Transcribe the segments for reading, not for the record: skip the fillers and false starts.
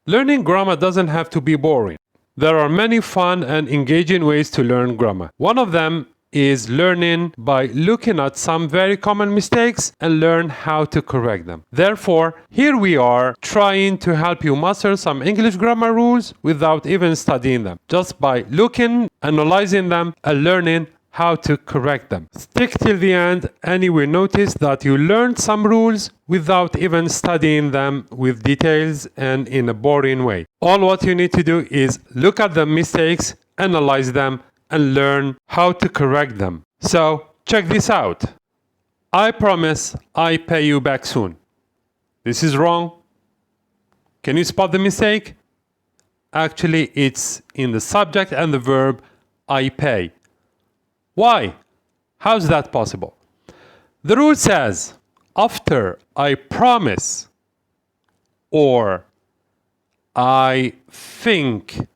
Learning grammar doesn't have to be boring. There are many fun and engaging ways to learn grammar. One of them is learning by looking at some very common mistakes and learn how to correct them. Therefore, here we are trying to help you master some English grammar rules without even studying them, just by looking, analyzing them, and learning how to correct them. Stick till the end and you will notice that you learned some rules without even studying them with details and in a boring way. All what you need to do is look at the mistakes, analyze them, and learn how to correct them. So, check this out. I promise I pay you back soon. This is wrong. Can you spot the mistake? Actually, it's in the subject and the verb I pay. Why? How's that possible? The rule says, after I promise or I think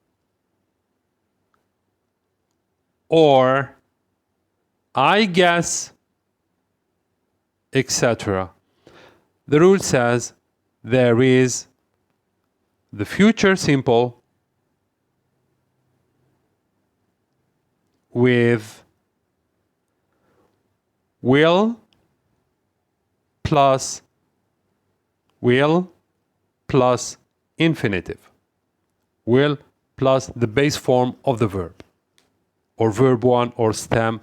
or I guess, etc. The rule says there is the future simple with will plus infinitive. Will plus the base form of the verb, or verb 1 or stem.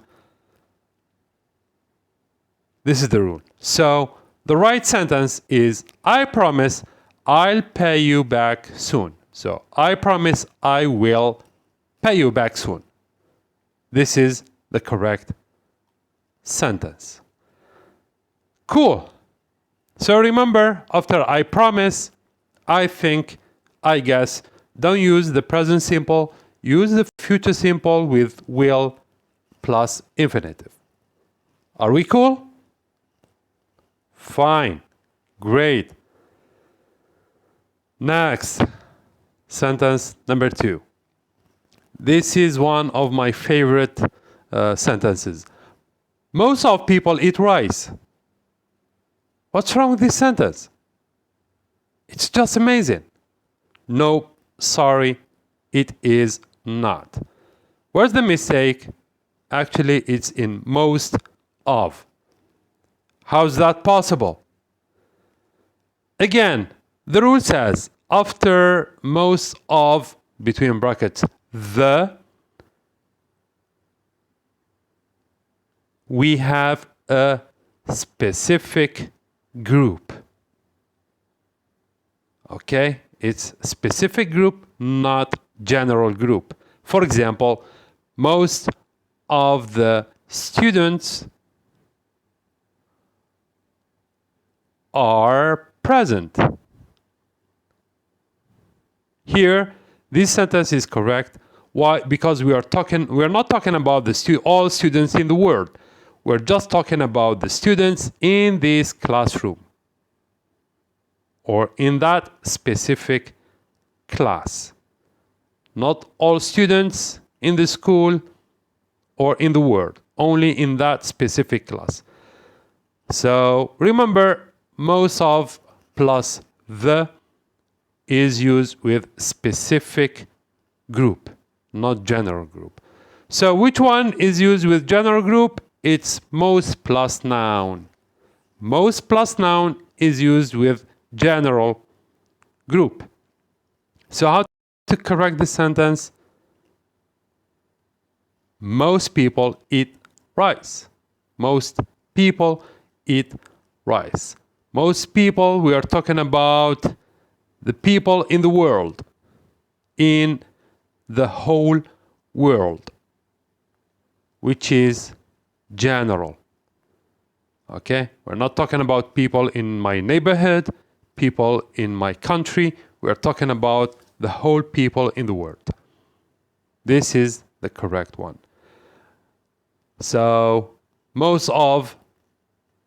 This is the rule. So the right sentence is, I promise I'll pay you back soon. So I promise I will pay you back soon. This is the correct sentence. Cool. So remember, after I promise, I think, I guess, don't use the present simple, use the future simple with will plus infinitive. Are we cool? Fine. Great. Next, sentence number 2. This is one of my favorite sentences. Most of people eat rice. What's wrong with this sentence? It's just amazing. No, sorry, it is not. Where's the mistake? Actually, it's in most of. How's that possible? Again, the rule says after most of, between brackets, the, we have a specific group. Okay? It's specific group, not general group. For example, most of the students are present. Here, this sentence is correct. Why? Because we are not talking about all students in the world. We're just talking about the students in this classroom or in that specific class. Not all students in the school or in the world, only in that specific class. So remember, most of plus the is used with specific group, not general group. So which one is used with general group? It's most plus noun. Most plus noun is used with general group. So how to correct this sentence? Most people eat rice. Most people eat rice. Most people, we are talking about the people in the world, in the whole world, which is general. Okay? We're not talking about people in my neighborhood, people in my country. We're talking about the whole people in the world. This is the correct one. So, most of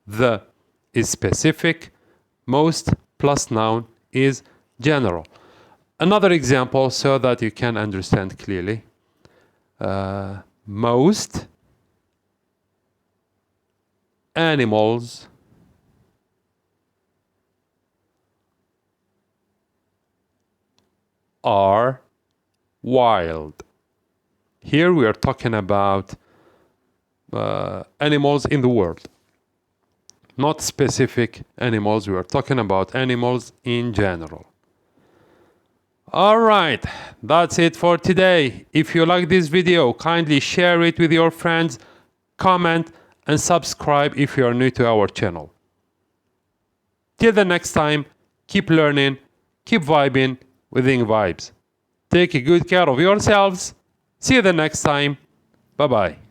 the is specific, most plus noun is general. Another example so that you can understand clearly. Most animals are wild. Here we are talking about animals in the world. Not specific animals, we are talking about animals in general. Alright, that's it for today. If you like this video, kindly share it with your friends, comment, and subscribe if you are new to our channel. Till the next time, keep learning, keep vibing with Ing Vibes. Take good care of yourselves. See you the next time. Bye bye.